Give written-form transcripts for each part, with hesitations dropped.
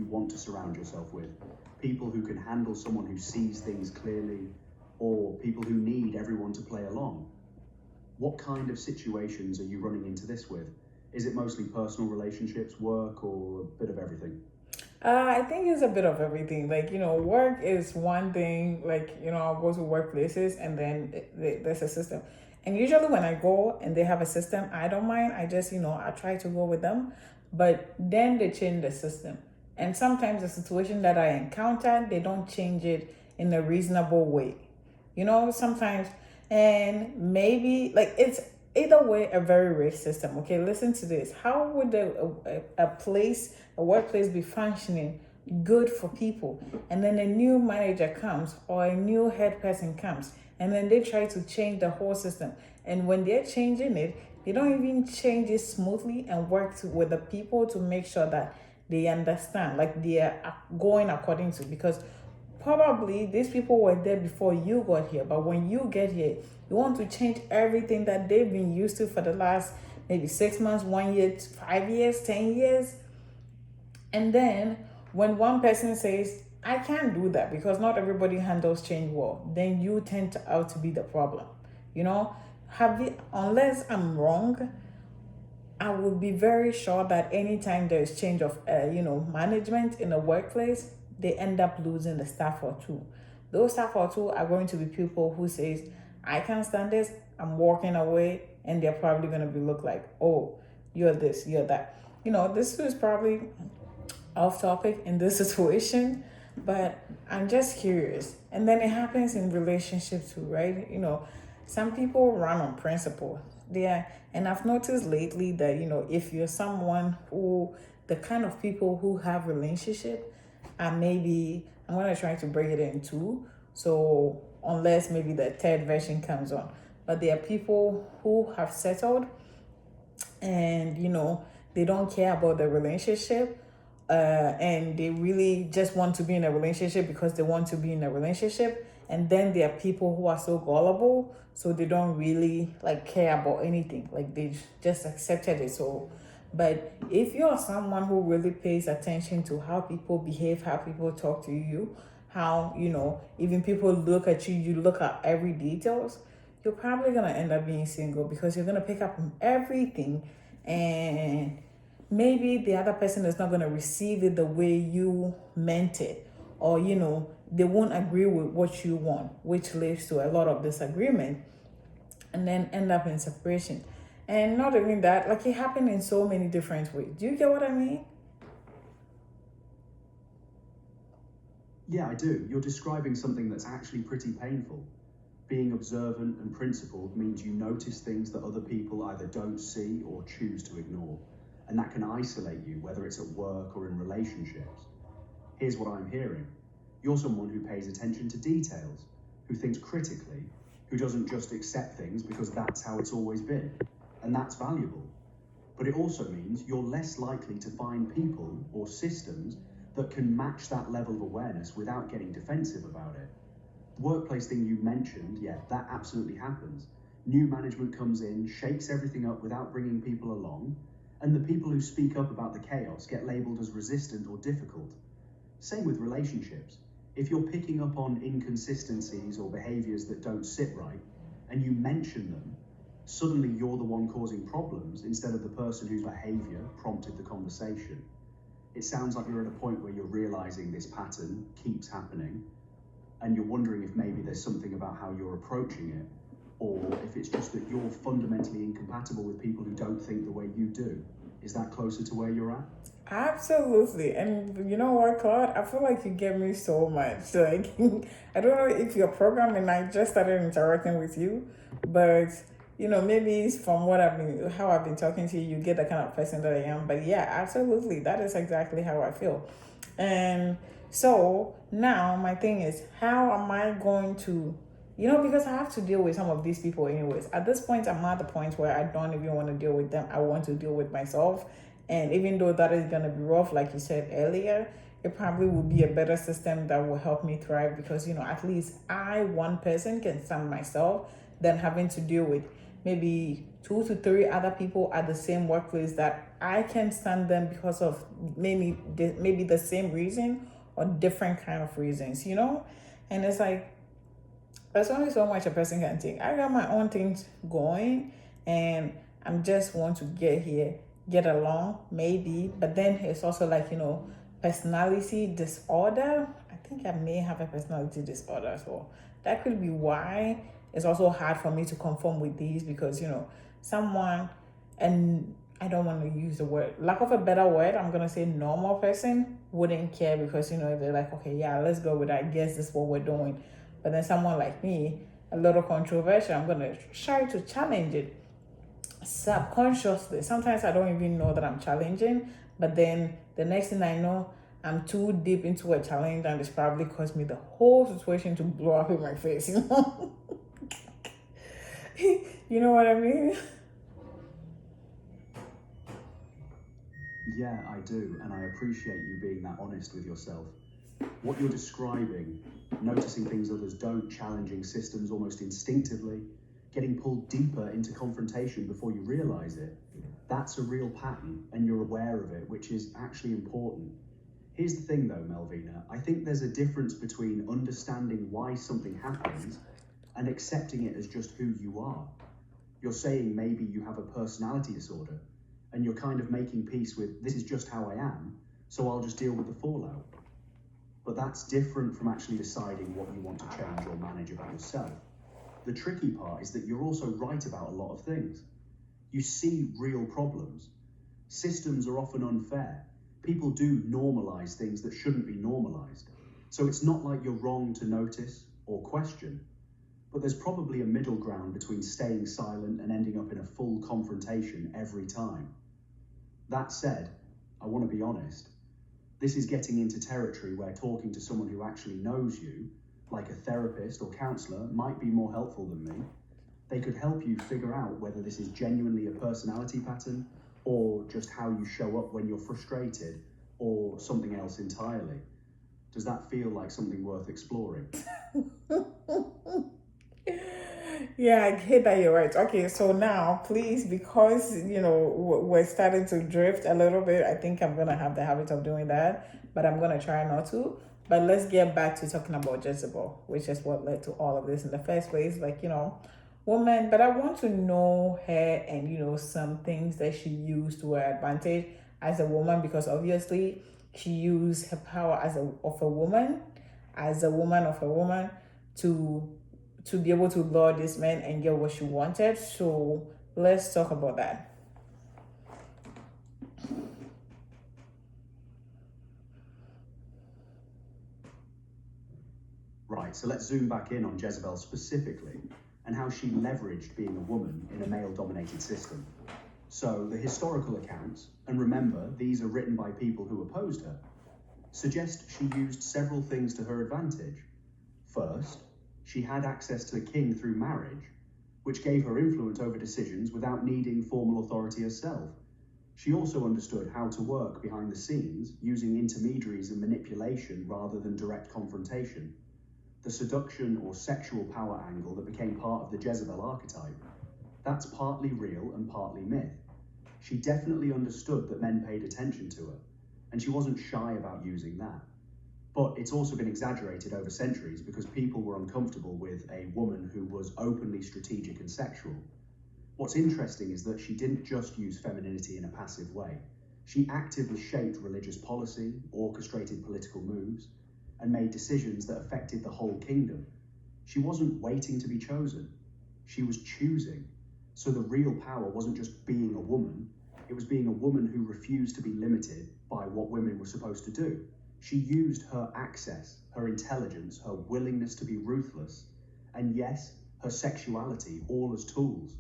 want to surround yourself with? People who can handle someone who sees things clearly, or people who need everyone to play along? What kind of situations are you running into this with? Is it mostly personal relationships, work, or a bit of everything? I think it's a bit of everything. Like, work is one thing. Like, I'll go to workplaces and then there's a system. And usually when I go and they have a system, I don't mind. I just, I try to go with them. But then they change the system. And sometimes the situation that I encounter, they don't change it in a reasonable way. Sometimes, and maybe like it's either way a very rich system. Okay, listen to this. How would a workplace be functioning good for people, and then a new manager comes or a new head person comes, and then they try to change the whole system, and when they're changing it, they don't even change it smoothly and with the people to make sure that they understand, like they are going according to, because probably these people were there before you got here, but when you get here, you want to change everything that they've been used to for the last maybe 6 months, 1 year, 5 years, 10 years. And then when one person says, I can't do that because not everybody handles change well, then you out to be the problem. Unless I'm wrong, I would be very sure that anytime there's change of management in a workplace, they end up losing the staff or two. Those staff or two are going to be people who says, I can't stand this, I'm walking away, and they're probably going to be look like, oh, you're this, you're that. This is probably off topic in this situation, but I'm just curious. And then it happens in relationships too, right? Some people run on principle. And I've noticed lately that, if you're someone who, the kind of people who have relationship, and maybe I'm going to try to break it in two. So unless maybe the third version comes on, but there are people who have settled and, they don't care about the relationship. And they really just want to be in a relationship because they want to be in a relationship. And then there are people who are so gullible, so they don't really care about anything. Like they just accepted it. So, but if you're someone who really pays attention to how people behave, how people talk to you, how, even people look at you, you look at every details, you're probably going to end up being single because you're going to pick up on everything, and maybe the other person is not going to receive it the way you meant it, or they won't agree with what you want, which leads to a lot of disagreement and then end up in separation. And not even that, it happened in so many different ways. Do you get what I mean? Yeah, I do. You're describing something that's actually pretty painful. Being observant and principled means you notice things that other people either don't see or choose to ignore. And that can isolate you, whether it's at work or in relationships. Here's what I'm hearing. You're someone who pays attention to details, who thinks critically, who doesn't just accept things because that's how it's always been. And that's valuable. But it also means you're less likely to find people or systems that can match that level of awareness without getting defensive about it. The workplace thing you mentioned, yeah, that absolutely happens. New management comes in, shakes everything up without bringing people along, and the people who speak up about the chaos get labeled as resistant or difficult. Same with relationships. If you're picking up on inconsistencies or behaviors that don't sit right, and you mention them, suddenly you're the one causing problems instead of the person whose behavior prompted the conversation. It sounds like you're at a point where you're realizing this pattern keeps happening, and you're wondering if maybe there's something about how you're approaching it, or if it's just that you're fundamentally incompatible with people who don't think the way you do. Is that closer to where you're at? Absolutely. And you know what, Claude? I feel like you get me so much. Like, I don't know if you're programming, I just started interacting with you, but maybe it's from how I've been talking to you, you get the kind of person that I am. But yeah, absolutely. That is exactly how I feel. And so now my thing is, how am I going to, because I have to deal with some of these people anyways. At this point, I'm at the point where I don't even want to deal with them. I want to deal with myself. And even though that is going to be rough, like you said earlier, it probably will be a better system that will help me thrive because, at least one person can stand myself than having to deal with maybe 2 to 3 other people at the same workplace that I can stand them because of maybe the same reason or different kind of reasons, And it's like there's only so much a person can take. I got my own things going, and I'm just want to get here, get along, maybe. But then it's also like, personality disorder. I think I may have a personality disorder. So that could be why it's also hard for me to conform with these because, someone, and I don't want to use the word, lack of a better word, I'm going to say normal person wouldn't care because, if they're like, okay, yeah, let's go with that. I guess this is what we're doing. But then someone like me, a little controversial, I'm going to try to challenge it subconsciously. Sometimes I don't even know that I'm challenging, but then the next thing I know, I'm too deep into a challenge and it's probably caused me the whole situation to blow up in my face, You know what I mean? Yeah, I do, and I appreciate you being that honest with yourself. What you're describing, noticing things others don't, challenging systems almost instinctively, getting pulled deeper into confrontation before you realize it, that's a real pattern, and you're aware of it, which is actually important. Here's the thing though, Melvina, I think there's a difference between understanding why something happens and accepting it as just who you are. You're saying maybe you have a personality disorder, and you're kind of making peace with, this is just how I am, so I'll just deal with the fallout. But that's different from actually deciding what you want to change or manage about yourself. The tricky part is that you're also right about a lot of things. You see real problems. Systems are often unfair. People do normalize things that shouldn't be normalized. So it's not like you're wrong to notice or question, but there's probably a middle ground between staying silent and ending up in a full confrontation every time. That said, I want to be honest. This is getting into territory where talking to someone who actually knows you, like a therapist or counselor, might be more helpful than me. They could help you figure out whether this is genuinely a personality pattern or just how you show up when you're frustrated or something else entirely. Does that feel like something worth exploring? Yeah, I get that you're right. Okay, so now please, because we're starting to drift a little bit, I think I'm gonna have the habit of doing that, but I'm gonna try not to. But let's get back to talking about Jezebel, which is what led to all of this in the first place. Like, woman, but I want to know her and some things that she used to her advantage as a woman, because obviously she used her power of a woman, to be able to lure this man and get what she wanted. So let's talk about that. Right, so let's zoom back in on Jezebel specifically and how she leveraged being a woman in a male-dominated system. So the historical accounts, and remember, these are written by people who opposed her, suggest she used several things to her advantage. First, she had access to the king through marriage, which gave her influence over decisions without needing formal authority herself. She also understood how to work behind the scenes using intermediaries and manipulation rather than direct confrontation. The seduction or sexual power angle that became part of the Jezebel archetype, that's partly real and partly myth. She definitely understood that men paid attention to her, and she wasn't shy about using that. But it's also been exaggerated over centuries because people were uncomfortable with a woman who was openly strategic and sexual. What's interesting is that she didn't just use femininity in a passive way. She actively shaped religious policy, orchestrated political moves, and made decisions that affected the whole kingdom. She wasn't waiting to be chosen. She was choosing. So the real power wasn't just being a woman, it was being a woman who refused to be limited by what women were supposed to do. She used her access, her intelligence, her willingness to be ruthless, and yes, her sexuality, all as tools.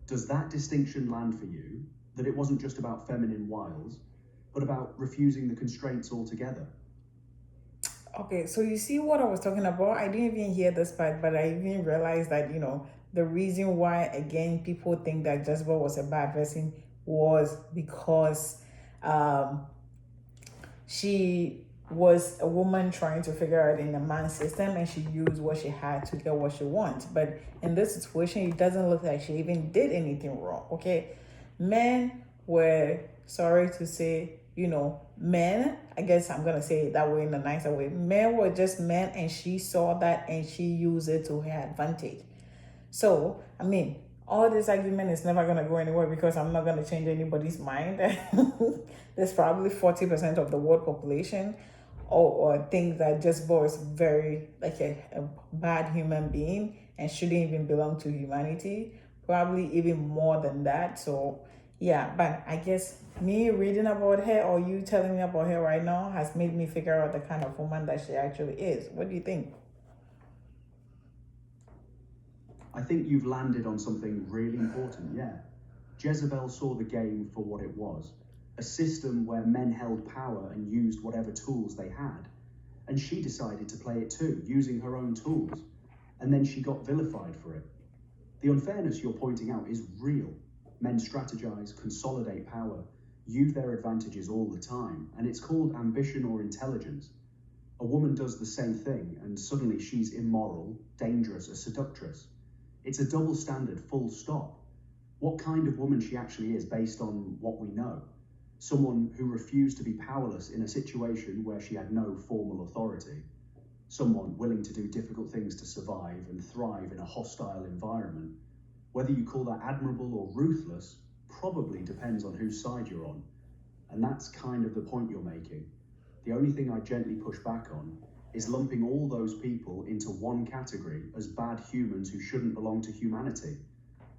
Does that distinction land for you, that it wasn't just about feminine wiles, but about refusing the constraints altogether? Okay, so you see what I was talking about? I didn't even hear this part, but I even realized that, the reason why, again, people think that Jezebel was a bad person was because she was a woman trying to figure out in a man's system, and she used what she had to get what she wants. But in this situation, it doesn't look like she even did anything wrong. Okay, men were, sorry to say, men, I guess I'm gonna say it that way in a nicer way, men were just men, and she saw that and she used it to her advantage. So, I mean, all this argument is never going to go anywhere because I'm not going to change anybody's mind. There's probably 40% of the world population or think that Jezebel is very, like a bad human being and shouldn't even belong to humanity. Probably even more than that. So, yeah, but I guess me reading about her or you telling me about her right now has made me figure out the kind of woman that she actually is. What do you think? I think you've landed on something really important, yeah. Jezebel saw the game for what it was, a system where men held power and used whatever tools they had. And she decided to play it too, using her own tools. And then she got vilified for it. The unfairness you're pointing out is real. Men strategize, consolidate power, use their advantages all the time, and it's called ambition or intelligence. A woman does the same thing, and suddenly she's immoral, dangerous, a seductress. It's a double standard, full stop. What kind of woman she actually is based on what we know. Someone who refused to be powerless in a situation where she had no formal authority. Someone willing to do difficult things to survive and thrive in a hostile environment. Whether you call that admirable or ruthless probably depends on whose side you're on. And that's kind of the point you're making. The only thing I gently push back on is lumping all those people into one category as bad humans who shouldn't belong to humanity.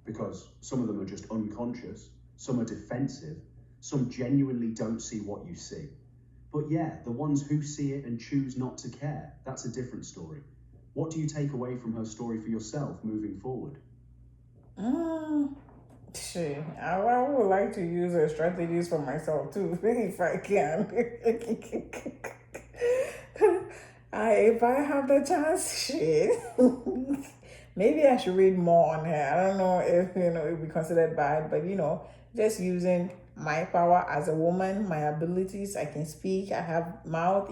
Because some of them are just unconscious, some are defensive, some genuinely don't see what you see. But yeah, the ones who see it and choose not to care, that's a different story. What do you take away from her story for yourself moving forward? Shit, I would like to use her strategies for myself too, if I can. If I have the chance, shit. Maybe I should read more on her. I don't know if it would be considered bad, but just using my power as a woman, my abilities, I can speak, I have mouth,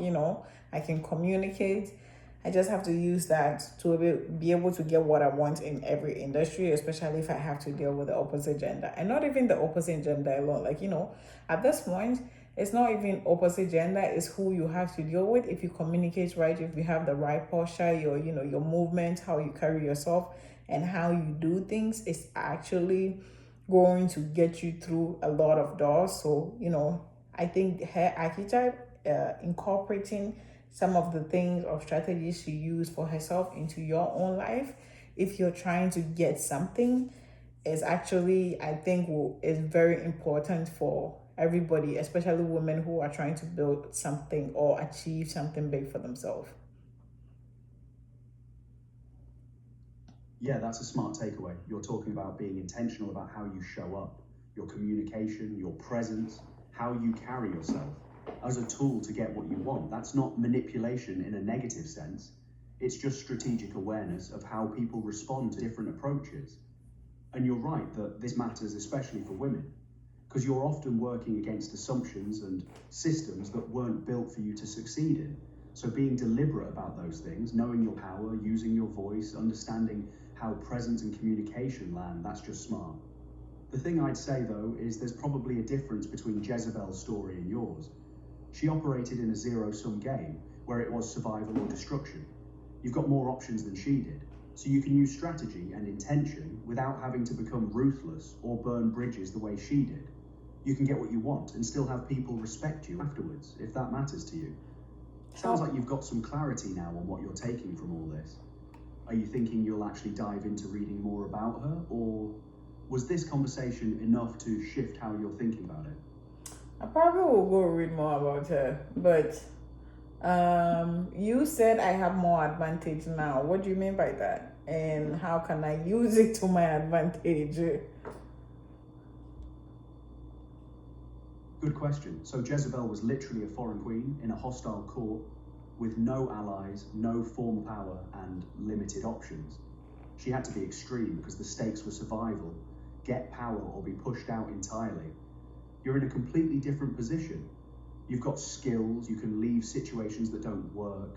I can communicate. I just have to use that to be able to get what I want in every industry, especially if I have to deal with the opposite gender. And not even the opposite gender alone. Like, at this point, it's not even opposite gender, it's who you have to deal with. If you communicate right, if you have the right posture, your movement, how you carry yourself and how you do things is actually going to get you through a lot of doors. So, I think her archetype, incorporating some of the things or strategies she used for herself into your own life, if you're trying to get something, is actually, I think, is very important for everybody, especially women who are trying to build something or achieve something big for themselves. Yeah, that's a smart takeaway. You're talking about being intentional about how you show up, your communication, your presence, how you carry yourself as a tool to get what you want. That's not manipulation in a negative sense. It's just strategic awareness of how people respond to different approaches. And you're right that this matters especially for women, because you're often working against assumptions and systems that weren't built for you to succeed in. So being deliberate about those things, knowing your power, using your voice, understanding how presence and communication land, that's just smart. The thing I'd say though is there's probably a difference between Jezebel's story and yours. She operated in a zero-sum game where it was survival or destruction. You've got more options than she did, so you can use strategy and intention without having to become ruthless or burn bridges the way she did. You can get what you want and still have people respect you afterwards, if that matters to you. Sounds like you've got some clarity now on what you're taking from all this. Are you thinking you'll actually dive into reading more about her, or was this conversation enough to shift how you're thinking about it? I probably will go read more about her, but you said I have more advantage now. What do you mean by that? And how can I use it to my advantage? Good question. So Jezebel was literally a foreign queen in a hostile court with no allies, no formal power, and limited options. She had to be extreme because the stakes were survival, get power or be pushed out entirely. You're in a completely different position. You've got skills, you can leave situations that don't work.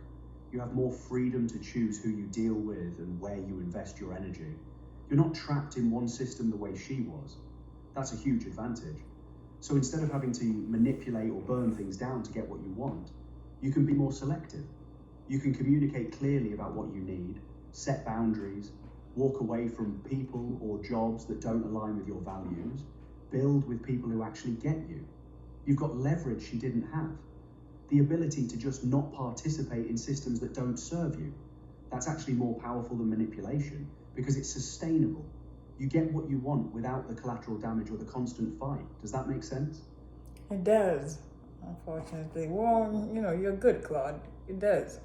You have more freedom to choose who you deal with and where you invest your energy. You're not trapped in one system the way she was. That's a huge advantage. So instead of having to manipulate or burn things down to get what you want, you can be more selective. You can communicate clearly about what you need, set boundaries, walk away from people or jobs that don't align with your values, build with people who actually get you. You've got leverage she didn't have. The ability to just not participate in systems that don't serve you. That's actually more powerful than manipulation because it's sustainable. You get what you want without the collateral damage or the constant fight. Does that make sense? It does, unfortunately. Well, you're good, Claude. It does.